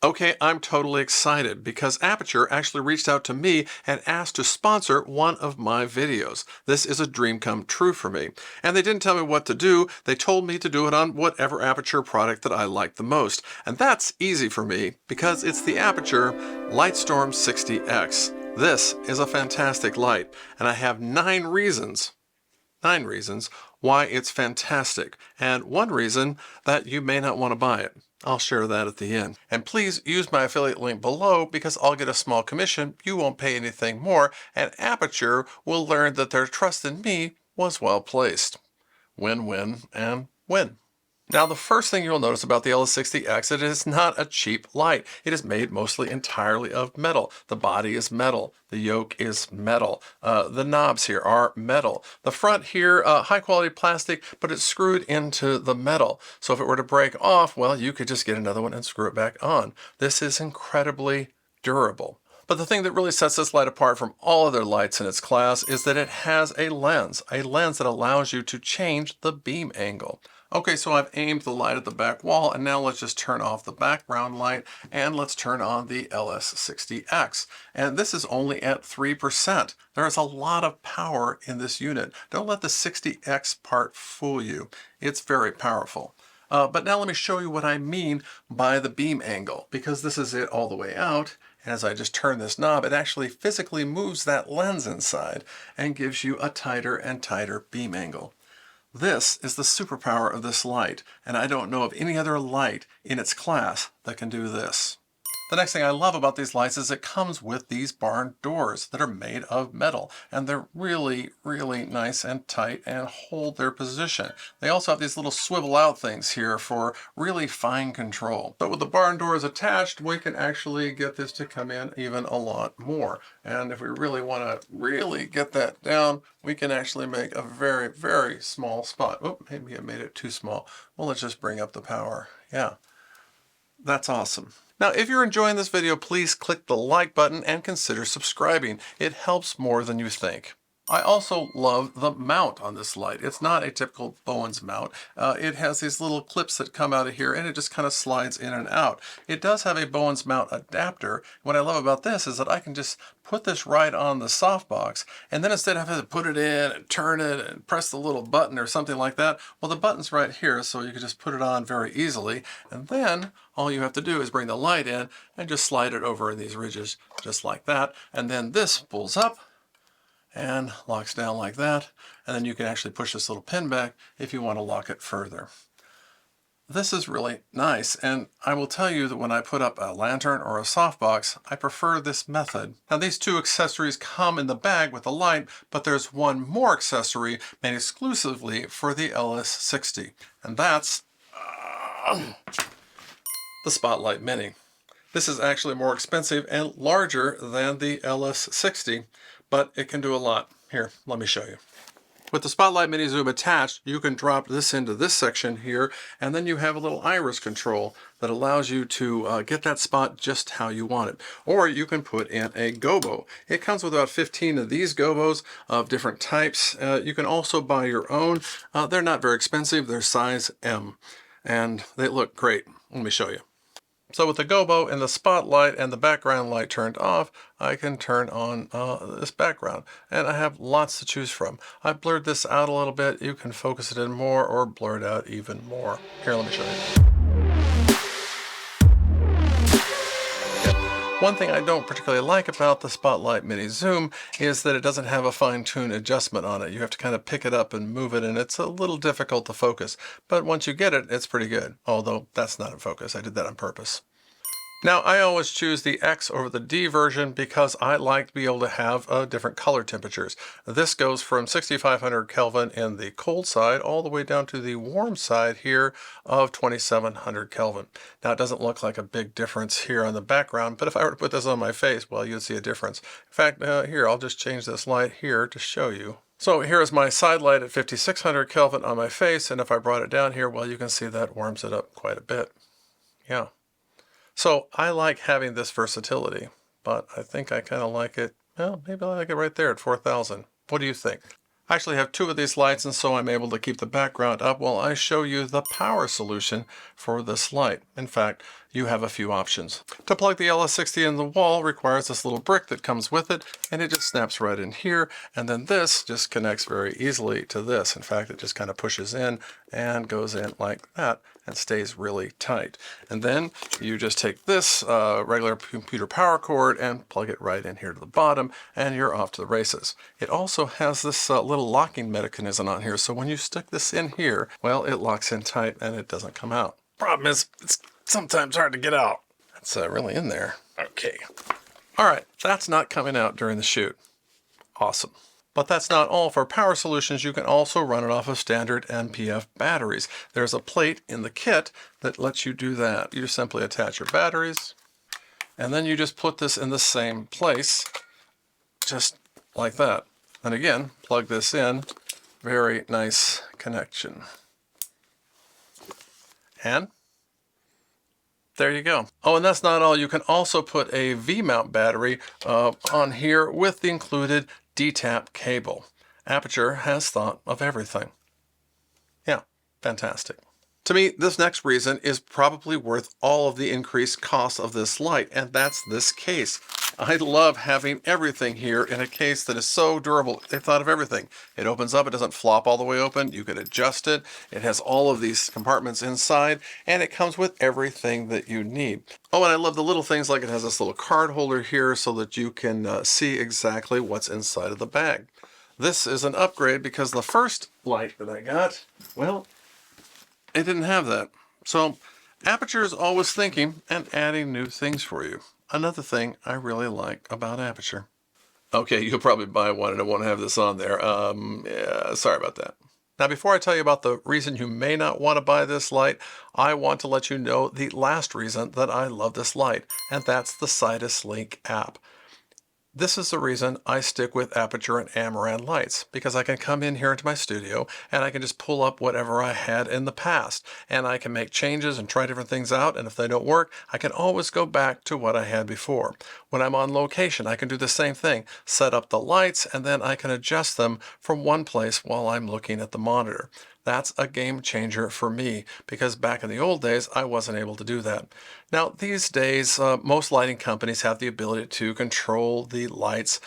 Okay, I'm totally excited because Aputure actually reached out to me and asked to sponsor one of my videos. This is a dream come true for me. And they didn't tell me what to do. They told me to do it on whatever Aputure product that I like the most. And that's easy for me because it's the Aputure Lightstorm 60X. This is a fantastic light, and I have 9 reasons why it's fantastic, and one reason that you may not want to buy it. I'll share that at the end. And please use my affiliate link below because I'll get a small commission. You won't pay anything more, and Aputure will learn that their trust in me was well placed. Win-win and win. Now, the first thing you'll notice about the LS60X, it is not a cheap light. It is made mostly entirely of metal. The body is metal. The yoke is metal. The knobs here are metal. The front here, high quality plastic, but it's screwed into the metal. So if it were to break off, well, you could just get another one and screw it back on. This is incredibly durable. But the thing that really sets this light apart from all other lights in its class is that it has a lens that allows you to change the beam angle. Okay, so I've aimed the light at the back wall, and now let's just turn off the background light and let's turn on the LS60X. And this is only at 3%. There is a lot of power in this unit. Don't let the 60X part fool you. It's very powerful. But now let me show you what I mean by the beam angle, because this is it all the way out. And as I just turn this knob, it actually physically moves that lens inside and gives you a tighter and tighter beam angle. This is the superpower of this light, and I don't know of any other light in its class that can do this. The next thing I love about these lights is it comes with these barn doors that are made of metal, and they're really, really nice and tight and hold their position. They also have these little swivel out things here for really fine control. But with the barn doors attached, we can actually get this to come in even a lot more. And if we really want to really get that down, we can actually make a very, very small spot. Oh, maybe I made it too small. Well, let's just bring up the power. Yeah, that's awesome. Now, if you're enjoying this video, please click the like button and consider subscribing. It helps more than you think. I also love the mount on this light. It's not a typical Bowens mount. It has these little clips that come out of here and it just kind of slides in and out. It does have a Bowens mount adapter. What I love about this is that I can just put this right on the softbox, and then instead of having to put it in and turn it and press the little button or something like that, well, the button's right here, so you can just put it on very easily, and then all you have to do is bring the light in and just slide it over in these ridges just like that, and then this pulls up and locks down like that, and then you can actually push this little pin back if you want to lock it further. This is really nice, and I will tell you that when I put up a lantern or a softbox, I prefer this method. Now, these two accessories come in the bag with the light, but there's one more accessory made exclusively for the LS60, and that's the Spotlight Mini. This is actually more expensive and larger than the LS60, but it can do a lot. Here, let me show you. With the Spotlight Mini Zoom attached, you can drop this into this section here, and then you have a little iris control that allows you to get that spot just how you want it. Or you can put in a gobo. It comes with about 15 of these gobos of different types. You can also buy your own. They're not very expensive. They're size M, and they look great. Let me show you. So with the gobo and the spotlight and the background light turned off, I can turn on this background. And I have lots to choose from. I blurred this out a little bit. You can focus it in more or blur it out even more. Here, let me show you. One thing I don't particularly like about the Spotlight Mini Zoom is that it doesn't have a fine-tune adjustment on it. You have to kind of pick it up and move it, and it's a little difficult to focus. But once you get it, it's pretty good. Although that's not in focus. I did that on purpose. Now, I always choose the X over the D version because I like to be able to have different color temperatures. This goes from 6,500 Kelvin in the cold side all the way down to the warm side here of 2,700 Kelvin. Now, it doesn't look like a big difference here on the background, but if I were to put this on my face, well, you'd see a difference. In fact, here, I'll just change this light here to show you. So here is my side light at 5,600 Kelvin on my face, and if I brought it down here, well, you can see that warms it up quite a bit. Yeah. So I like having this versatility, but I think I kind of like it, well, maybe I like it right there at 4,000. What do you think? I actually have two of these lights, and so I'm able to keep the background up while I show you the power solution for this light. In fact, you have a few options. To plug the LS60 in the wall requires this little brick that comes with it, and it just snaps right in here, and then this just connects very easily to this. In fact, it just kind of pushes in and goes in like that and stays really tight. And then you just take this regular computer power cord and plug it right in here to the bottom, and you're off to the races. It also has this little locking mechanism on here, so when you stick this in here, well, it locks in tight and it doesn't come out. Problem is, it's sometimes hard to get out. It's really in there. Okay. All right, that's not coming out during the shoot. Awesome. But that's not all. For power solutions, you can also run it off of standard NPF batteries. There's a plate in the kit that lets you do that. You just simply attach your batteries, and then you just put this in the same place, just like that. And again, plug this in. Very nice connection. And there you go. Oh, and that's not all. You can also put a V-mount battery on here with the included D-tap cable. Aputure has thought of everything. Yeah, fantastic. To me, this next reason is probably worth all of the increased cost of this light, and that's this case. I love having everything here in a case that is so durable. They thought of everything. It opens up, it doesn't flop all the way open. You can adjust it. It has all of these compartments inside, and it comes with everything that you need. Oh, and I love the little things like it has this little card holder here so that you can see exactly what's inside of the bag. This is an upgrade because the first light that I got, well, it didn't have that. So Aputure is always thinking and adding new things for you. Another thing I really like about Aputure. Okay, you'll probably buy one and it won't have this on there. Yeah, sorry about that. Now, before I tell you about the reason you may not want to buy this light, I want to let you know the last reason that I love this light, and that's the Sidus Link app. This is the reason I stick with Aputure and Amaran lights, because I can come in here into my studio and I can just pull up whatever I had in the past, and I can make changes and try different things out, and if they don't work, I can always go back to what I had before. When I'm on location, I can do the same thing, set up the lights, and then I can adjust them from one place while I'm looking at the monitor. That's a game changer for me, because back in the old days, I wasn't able to do that. Now, these days, most lighting companies have the ability to control the lights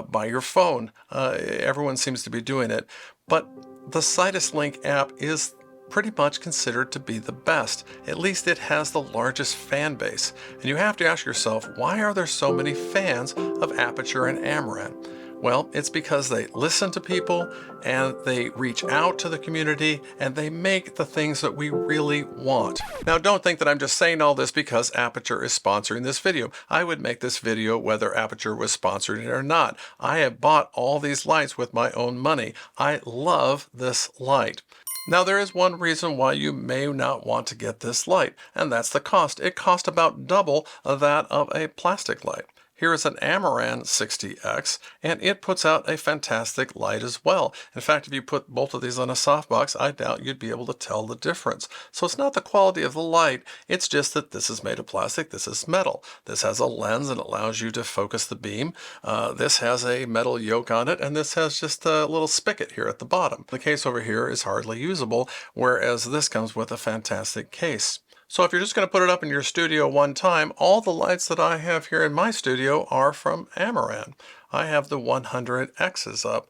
by your phone. Everyone seems to be doing it, but the Sidus Link app is pretty much considered to be the best. At least it has the largest fan base. And you have to ask yourself, why are there so many fans of Aputure and Amaran? Well, it's because they listen to people and they reach out to the community and they make the things that we really want. Now, don't think that I'm just saying all this because Aputure is sponsoring this video. I would make this video whether Aputure was sponsoring it or not. I have bought all these lights with my own money. I love this light. Now, there is one reason why you may not want to get this light, and that's the cost. It costs about double that of a plastic light. Here is an Amaran 60X, and it puts out a fantastic light as well. In fact, if you put both of these on a softbox, I doubt you'd be able to tell the difference. So it's not the quality of the light, it's just that this is made of plastic, this is metal. This has a lens and allows you to focus the beam. This has a metal yoke on it, and this has just a little spigot here at the bottom. The case over here is hardly usable, whereas this comes with a fantastic case. So if you're just going to put it up in your studio one time, all the lights that I have here in my studio are from Amaran. I have the 100Xs up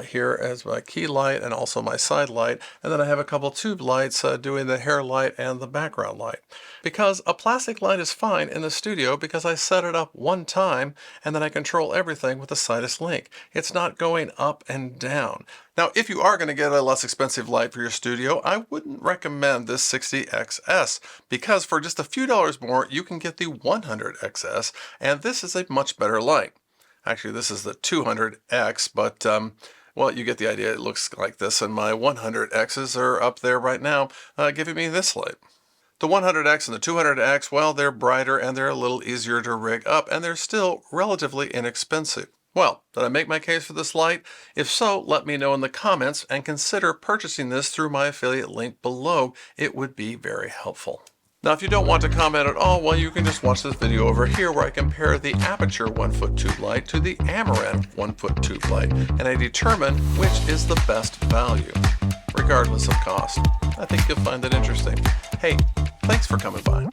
here as my key light and also my side light, and then I have a couple tube lights doing the hair light and the background light. Because a plastic light is fine in the studio because I set it up one time and then I control everything with the Sidus Link. It's not going up and down. Now, if you are going to get a less expensive light for your studio, I wouldn't recommend this 60XS because for just a few dollars more, you can get the 100XS, and this is a much better light. Actually, this is the 200X, but, well, you get the idea. It looks like this, and my 100Xs are up there right now, giving me this light. The 100X and the 200X, well, they're brighter and they're a little easier to rig up, and they're still relatively inexpensive. Well, did I make my case for this light? If so, let me know in the comments and consider purchasing this through my affiliate link below. It would be very helpful. Now, if you don't want to comment at all, well, you can just watch this video over here where I compare the Aputure 1-foot tube light to the Amaran 1-foot tube light, and I determine which is the best value, regardless of cost. I think you'll find that interesting. Hey, thanks for coming by.